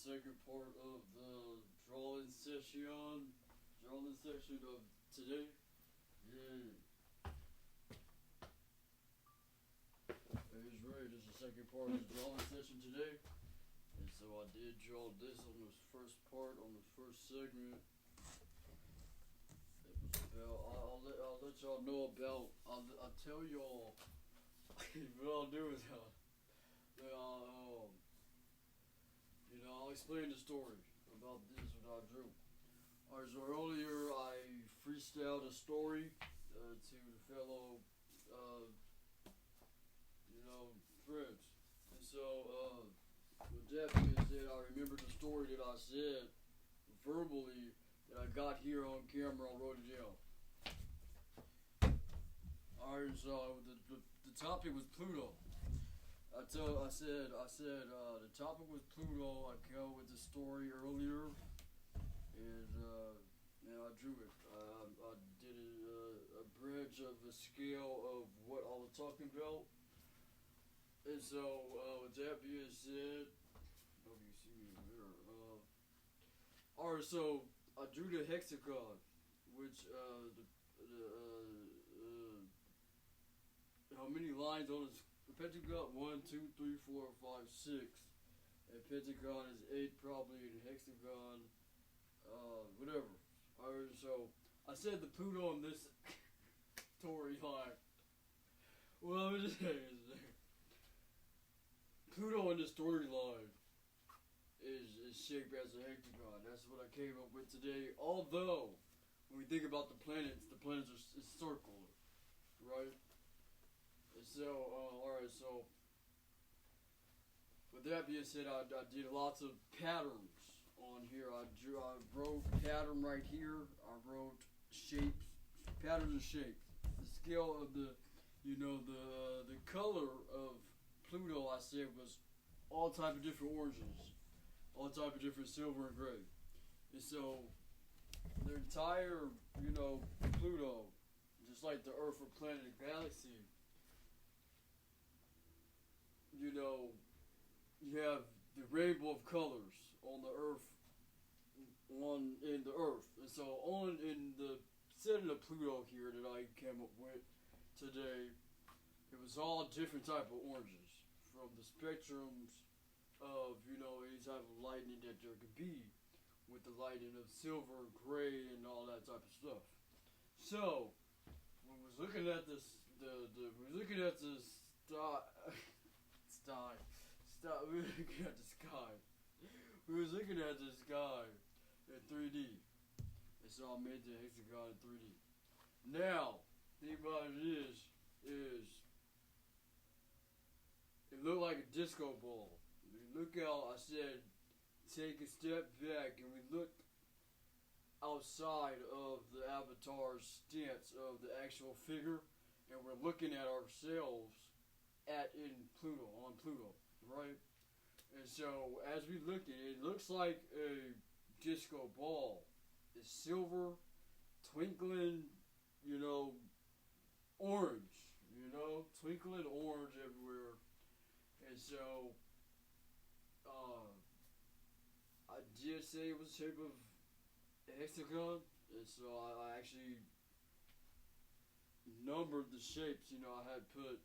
second part of the drawing session of today. Yeah, it's right. This is the second part of the drawing session today, and so I did draw this on the first part, on the first segment. It was about. I'll let y'all know about. I'll tell y'all. What I'll do is I'll explain the story about this what I drew. Alright, so earlier I freestyled a story to the fellow, uh, friends. And so, with that being said, I remember the story that I said verbally that I got here on camera. I wrote it down. Alright, so the topic was Pluto. I said the topic was Pluto. I came up with the story earlier, and I drew it. I did a bridge of a scale of what I was talking about. And so, with that being said, hope you see me in the mirror. Alright, so I drew the hexagon, which how many lines on the pentagon? 1, 2, 3, 4, 5, 6. And pentagon is 8 probably, and hexagon, whatever. Alright, so I said the Pluto in this storyline. Well, I'm just saying, Pluto in the storyline is shaped as a hexagon. That's what I came up with today. Although, when we think about the planets are circular, right? And so, alright, so with that being said, I did lots of patterns on here. I wrote pattern right here. I wrote shapes, patterns and shapes. The scale of the color of Pluto, I said, was all type of different oranges, all type of different silver and gray. And so the entire, Pluto, just like the Earth or planet and galaxy, you have the rainbow of colors on the Earth, in the Earth. And so in the setting of Pluto here that I came up with today, it was all different type of oranges from the spectrums of, any type of lightning that there could be, with the lighting of silver, gray, and all that type of stuff. So when we was looking at this, we were looking at the sky. We were looking at the sky. We was looking at the sky in 3D. And so I made the hexagon in 3D. Now, the thing about it is it looked like a disco ball. We look out, I said, take a step back, and we look outside of the avatar's stance of the actual figure, and we're looking at ourselves on Pluto, right? And so as we look at it, it looks like a disco ball. It's silver, twinkling, orange, twinkling orange everywhere. And so, I did say it was the shape of a hexagon, and so I actually numbered the shapes. I had put,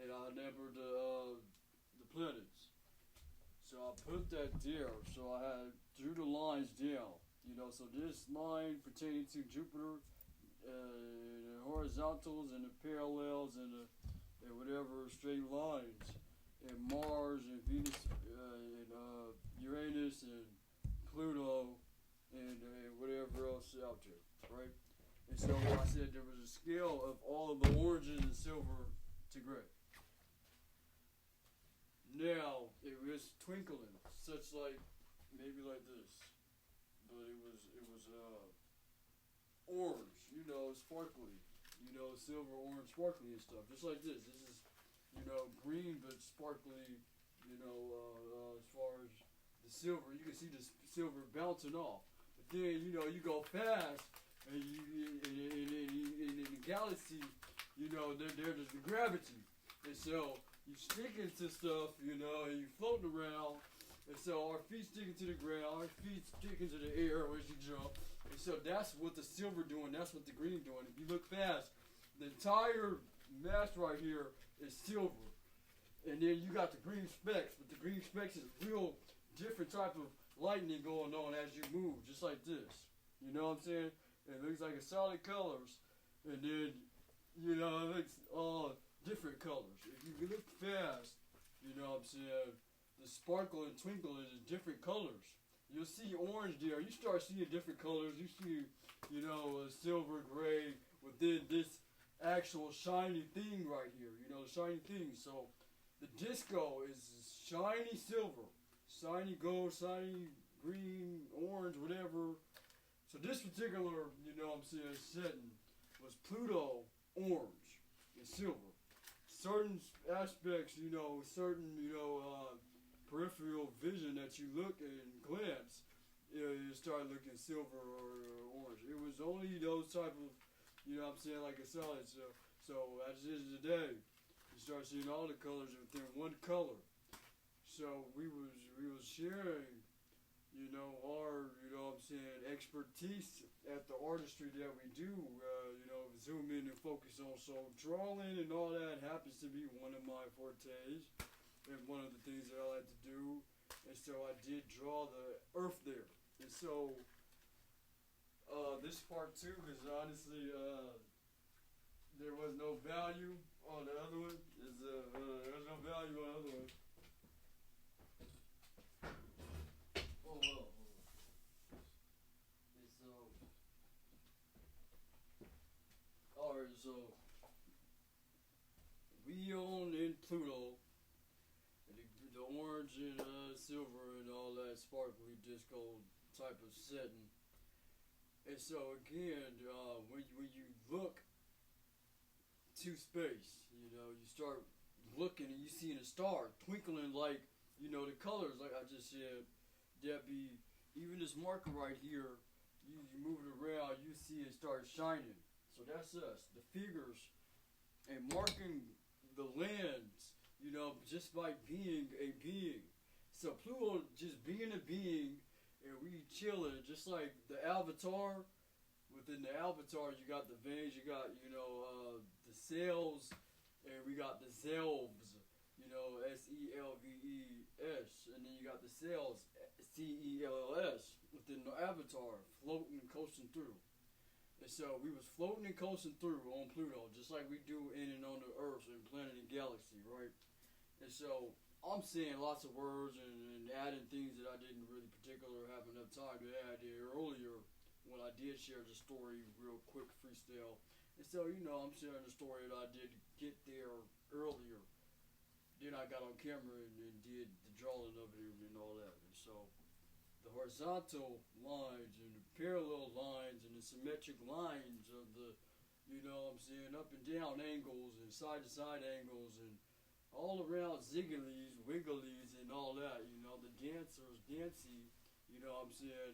and I numbered the planets. So I put that there. So I drew the lines down. So this line pertaining to Jupiter, the horizontals and the parallels and whatever straight lines, and Mars and Venus and Uranus and Pluto and whatever else out there, right? And so I said there was a scale of all of the oranges and silver to gray. Now it was twinkling, such like maybe like this, but it was orange, sparkly, silver, orange, sparkly and stuff, just like this. This is green but sparkly, as far as the silver. You can see the silver bouncing off. But then, you go fast, and in the galaxy, there's the gravity. And so you stick into stuff, and you're floating around, And so our feet sticking to the ground, our feet sticking to the air as you jump. And so that's what the silver doing, that's what the green doing. If you look fast, the entire mass right here is silver. And then you got the green specks, but the green specks is real different type of lightning going on as you move, just like this. You know what I'm saying? It looks like a solid colors, and then, you know, it looks all different colors. If you look fast, you know what I'm saying, the sparkle and twinkle is different colors. You'll see orange there. You start seeing different colors. You see, you know, silver, gray, within this actual shiny thing right here. You know, the shiny thing. So the disco is shiny silver, shiny gold, shiny green, orange, whatever. So this particular, you know what I'm saying, setting was Pluto orange and silver. Certain aspects, you know, certain, peripheral vision that you look and glance, you start looking silver or orange. It was only those type of, you know what I'm saying, like a solid. So at the end of the day, you start seeing all the colors within one color. So we was sharing, you know, our, you know what I'm saying, expertise at the artistry that we do, zoom in and focus on. So drawing and all that happens to be one of my fortes and one of the things that I like to do. And so I did draw the earth there. And so this part too, because honestly, there was no value on the other one. There was no value on the other one. Oh well. And so, alright, so we own in Pluto the orange and silver and all that sparkly disco type of setting. And so again, when you look to space, you know, you start looking and you see the star twinkling like, you know, the colors, like I just said, that be, even this marker right here, you move it around, you see it start shining. So that's us, the figures, and marking the lands, you know, just by being a being. So Pluto just being a being, and we chilling, just like the Avatar. Within the Avatar, you got the veins, you got, the cells, and we got the zelves, Selves, and then you got the cells, Cells, within the Avatar, floating and coasting through. And so we was floating and coasting through on Pluto, just like we do in and on the Earth and planet and galaxy, right? And so I'm saying lots of words and adding things that I didn't really particularly have enough time to add there earlier when I did share the story real quick freestyle. And so, I'm sharing the story that I did get there earlier. Then I got on camera and did the drawing of it and all that. And so the horizontal lines and the parallel lines and the symmetric lines of the, up and down angles and side to side angles and all around zigglies, wigglies and all that, the dancers dancing,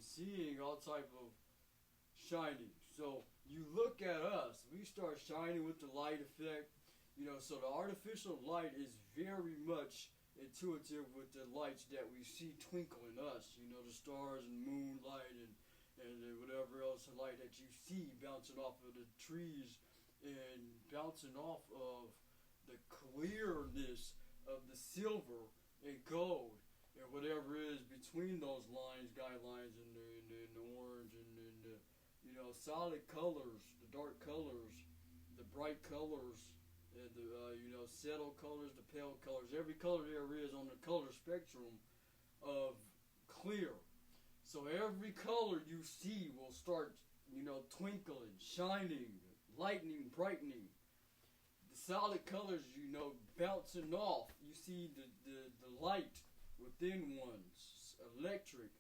seeing all type of shining. So you look at us, we start shining with the light effect, so the artificial light is very much intuitive with the lights that we see twinkling us, the stars and moonlight and whatever else light that you see bouncing off of the trees and bouncing off of the clearness of the silver and gold and whatever is between those lines, guidelines, and the orange and the, solid colors, the dark colors, the bright colors, and the, settled colors, the pale colors, every color there is on the color spectrum of clear. So every color you see will start, twinkling, shining, lightening, brightening. The solid colors, bouncing off. You see the light within ones, electric.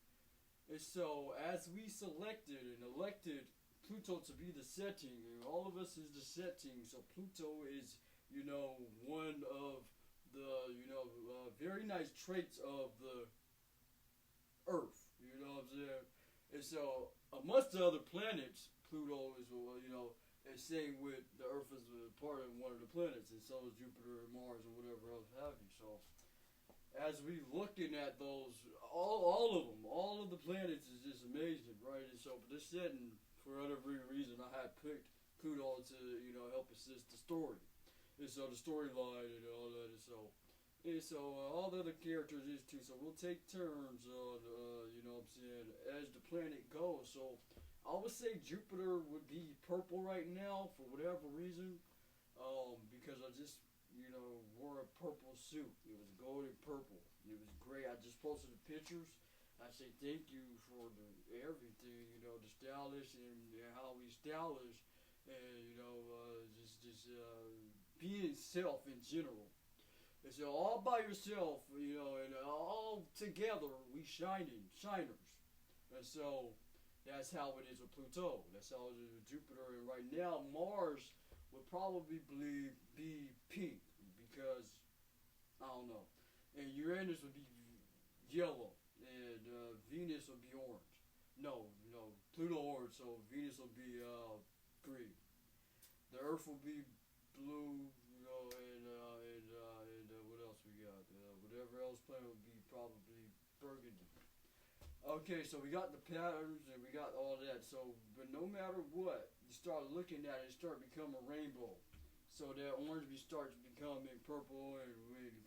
And so as we selected and elected Pluto to be the setting, and all of us is the setting, so Pluto is, one of the, very nice traits of the Earth, you know what I'm saying? And so, amongst the other planets, Pluto is, is same with the Earth as a part of one of the planets, and so is Jupiter and Mars and whatever else have you. So, as we looking at those, all of the planets is just amazing, right? And so, but this setting, for whatever reason, I had picked Pluto to, help assist the story. And so the storyline and all that, and so all the other characters is too. So we'll take turns on, what I'm saying, as the planet goes. So I would say Jupiter would be purple right now for whatever reason, because I just, wore a purple suit. It was gold and purple. It was great. I just posted the pictures. I say thank you for everything, the stylish and how we stylish, and just being self in general. And so all by yourself, and all together we shiners. And so that's how it is with Pluto. That's how it is with Jupiter. And right now Mars would probably be pink because I don't know. And Uranus would be yellow, and Venus would be orange. No, Pluto orange, so Venus will be green. The Earth will be blue, and what else we got? Whatever else planet would be probably burgundy. Okay, so we got the patterns and we got all that. So, but no matter what, you start looking at it, it start becoming a rainbow. So that orange starts becoming purple and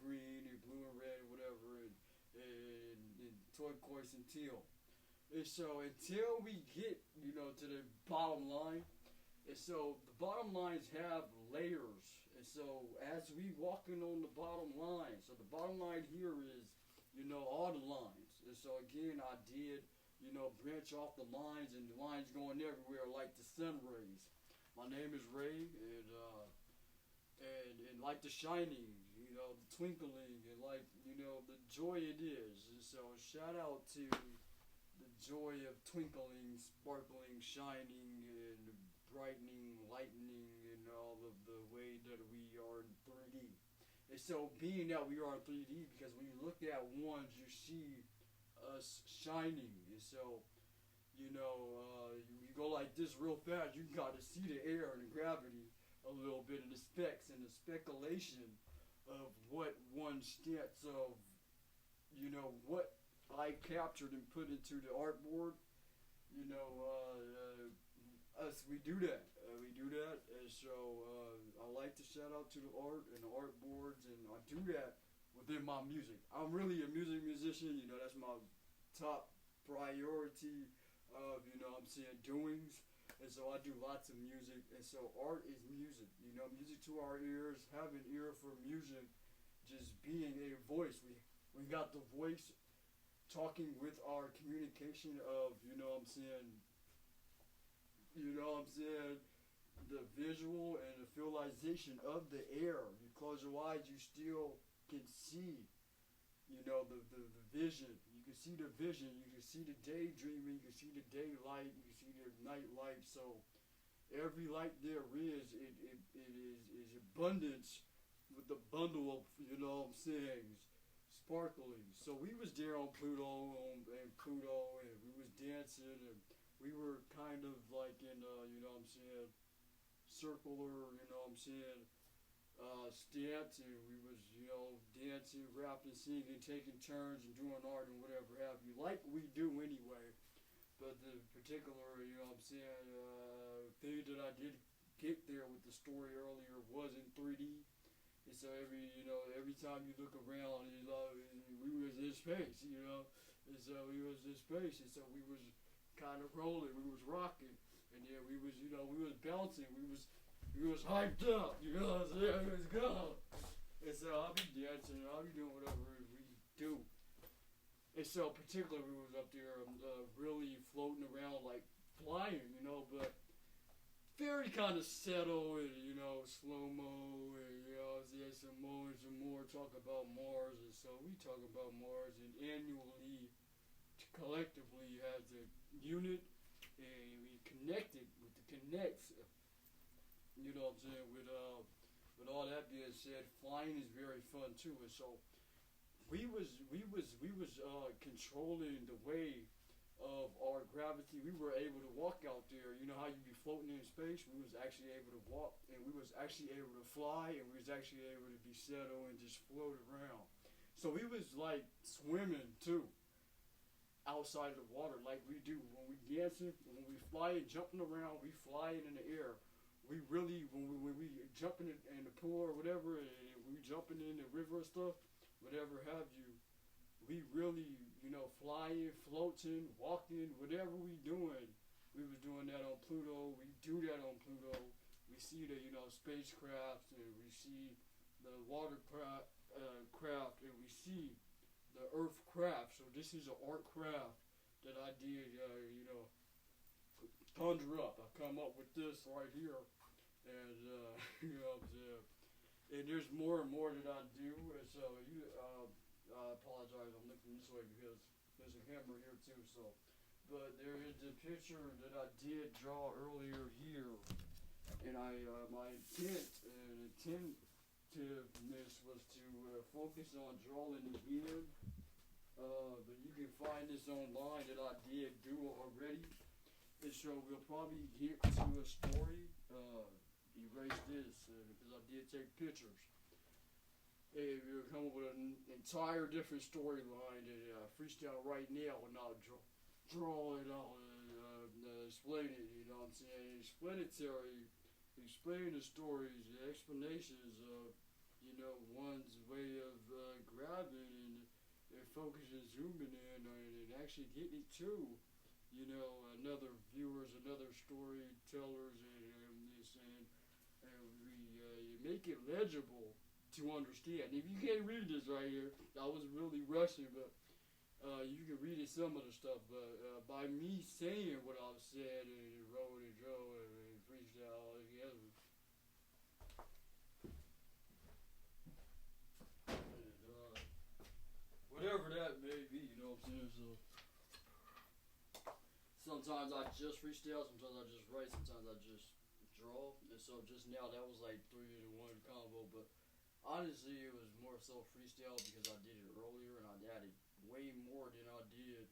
green and blue and red and whatever and turquoise and teal. And so until we get to the bottom line, and so the bottom lines have layers. And so as we walking on the bottom line, so the bottom line here is, all the lines. And so again, I did, branch off the lines, and the lines going everywhere like the sun rays. My name is Ray, and like the shining, the twinkling, and like, the joy it is. And so shout out to the joy of twinkling, sparkling, shining, and brightening, lightening, and all of the way that we are in 3D. And so, being that we are in 3D, because when you look at ones, you see us shining. And so, you go like this real fast, you got to see the air and the gravity a little bit, and the specs and the speculation of what one stance of, what I captured and put into the artboard. Us, we do that. And so I like to shout out to the art and the art boards, and I do that within my music. I'm really a music musician. That's my top priority of, I'm saying, doings. And so I do lots of music. And so art is music. Music to our ears, have an ear for music, just being a voice. We got the voice talking with our communication of, the visual and the visualization of the air. You close your eyes, you still can see, the vision. You can see the vision. You can see the daydreaming. You can see the daylight. You can see the night light. So every light there is abundance with the bundle of, sparkling. So we was there on Pluto and we was dancing, and we were kind of like in, circular, stance, and we was, dancing, rapping, singing, taking turns, and doing art and whatever have you, like we do anyway. But the particular, thing that I did get there with the story earlier was in 3D. And so every time you look around, we was in space, and so we was in space, and so we was kind of rolling, we was rocking, and then we was bouncing, we was hyped up, what I'm saying? Let's go. And so I'll be dancing, and I'll be doing whatever we do. And so particularly we was up there really floating around like flying, but very kind of settle and, slow-mo and, some more talk about Mars. And so we talk about Mars, and annually, collectively as a unit, and we connected with the connects, with all that being said, flying is very fun too. And so we was controlling the way of our gravity. We were able to walk out there. You know how you be floating in space? We was actually able to walk, and we was actually able to fly, and we was actually able to be settled and just float around. So we was like swimming too outside of the water like we do when we dancing, when we flying, jumping around, we flying in the air. We really when we jumping in the pool or whatever, and we jumping in the river and stuff, whatever have you. We really, flying, floating, walking, whatever we doing. We was doing that on Pluto. We do that on Pluto. We see the spacecraft, and we see the watercraft, craft, and we see the Earth craft. So this is an art craft that I did, conjure up. I come up with this right here, and you know what I'm saying. And there's more and more that I do. And so I apologize. I'm looking this way because there's a camera here too. So, but there is the picture that I did draw earlier here, and my intentiveness was to focus on drawing again. But you can find this online that I did do already. And so we'll probably get to a story. Erase this because I did take pictures. And we'll come up with an entire different storyline that freestyle right now and I'll draw it out and explain it. You know what I'm saying? Explanatory, explain the stories, the explanations of one's way of grabbing and focusing, zooming in, and actually getting it to another viewers, another storytellers, and this and we make it legible to understand. If you can't read this right here, I was really rushing, but you can read it some of the stuff. But by me saying what I've said and wrote and drew and freestyle all together, and, whatever that may be, you know what I'm saying. So sometimes I just freestyle, sometimes I just write, sometimes I just draw. And so just now that was like 3-in-1 combo, but honestly it was more so freestyle because I did it earlier and I added way more than I did,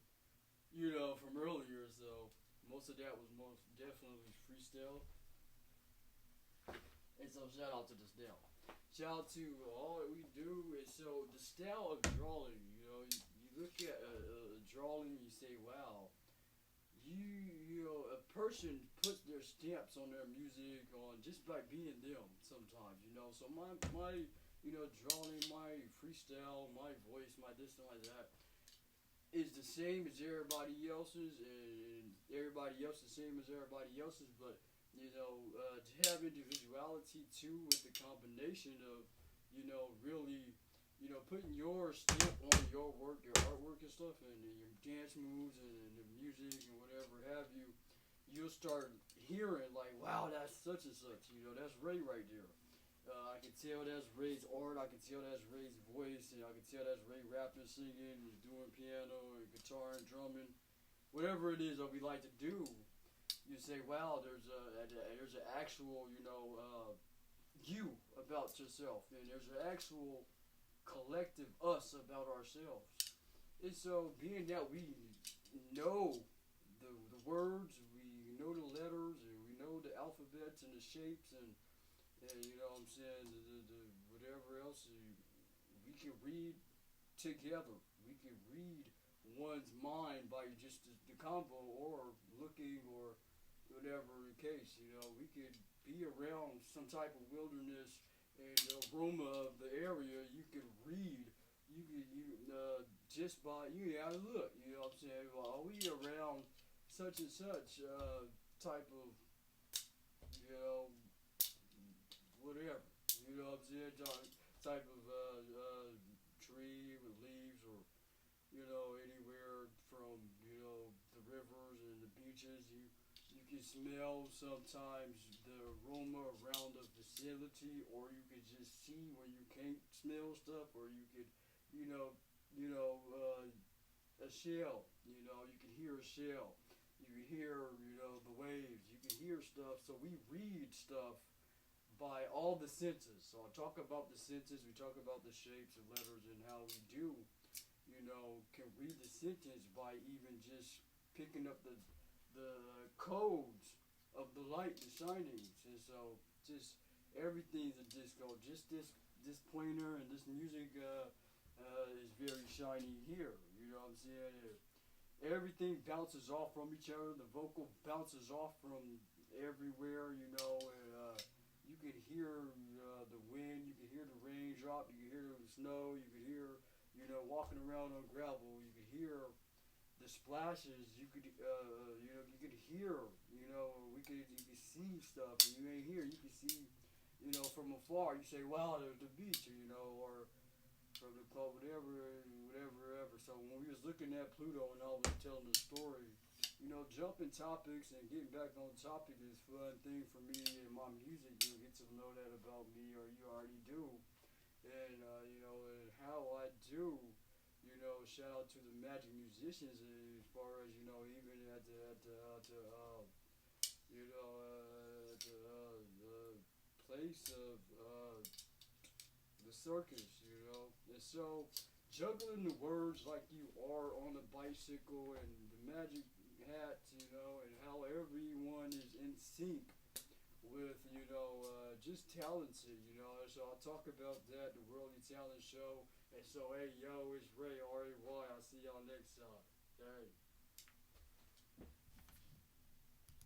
from earlier. So most of that was most definitely freestyle. And so shout out to the style. Shout out to all that we do. And so the style of drawing, you look at a drawing and you say, wow, a person puts their stamps on their music on just by being them sometimes. So my drawing, my freestyle, my voice, my this and like that is the same as everybody else's, and everybody else the same as everybody else's, but to have individuality too with the combination of really putting your stamp on your work, your artwork and stuff, and your dance moves and the music and whatever have you, you'll start hearing like, wow, that's such and such. That's Ray right there. I can tell that's Ray's art. I can tell that's Ray's voice, and I can tell that's Ray rapping, singing, and doing piano and guitar and drumming, whatever it is that we like to do. You say, wow, there's an actual you about yourself, and there's an actual collective us about ourselves. And so, being that we know the words, we know the letters, and we know the alphabets and the shapes, and you know what I'm saying, the whatever else, we can read together. We can read one's mind by just the combo or looking or whatever the case. We could be around some type of wilderness and the aroma of the area. You could read. Just by look. You know what I'm saying? Well, are we around such and such type of whatever. You know what I'm saying? Type of tree with leaves, or anywhere from the rivers and the beaches. You can smell sometimes the aroma around the vicinity, or you could just see when you can't smell stuff, or you could a shell. You can hear a shell. You can hear the waves. You can hear stuff. So we read stuff by all the senses. So I talk about the senses, we talk about the shapes and letters and how we do, can read the sentence by even just picking up the codes of the light, the shinings. And so just everything's a disco. Just this pointer and this music is very shiny here. You know what I'm saying? Everything bounces off from each other. The vocal bounces off from everywhere. You know, and, you could hear the wind. You could hear the raindrop. You could hear the snow. You could hear, walking around on gravel. You could hear the splashes. You could hear. You could see stuff, and you ain't here. You could see, from afar. You say, "Wow, there's the beach," or from the club, whatever. So when we was looking at Pluto and I was telling the story, jumping topics and getting back on topic is a fun thing for me and my music. You get to know that about me, or you already do, and and how I do. Shout out to the magic musicians as far as even at the place of the circus, And so, juggling the words like you are on a bicycle and the magic hat, and how everyone is in sync with, just talented, So I'll talk about that, the Worldly Talent Show. And so, hey, yo, it's Ray, R-A-Y. I'll see y'all next time. Hey.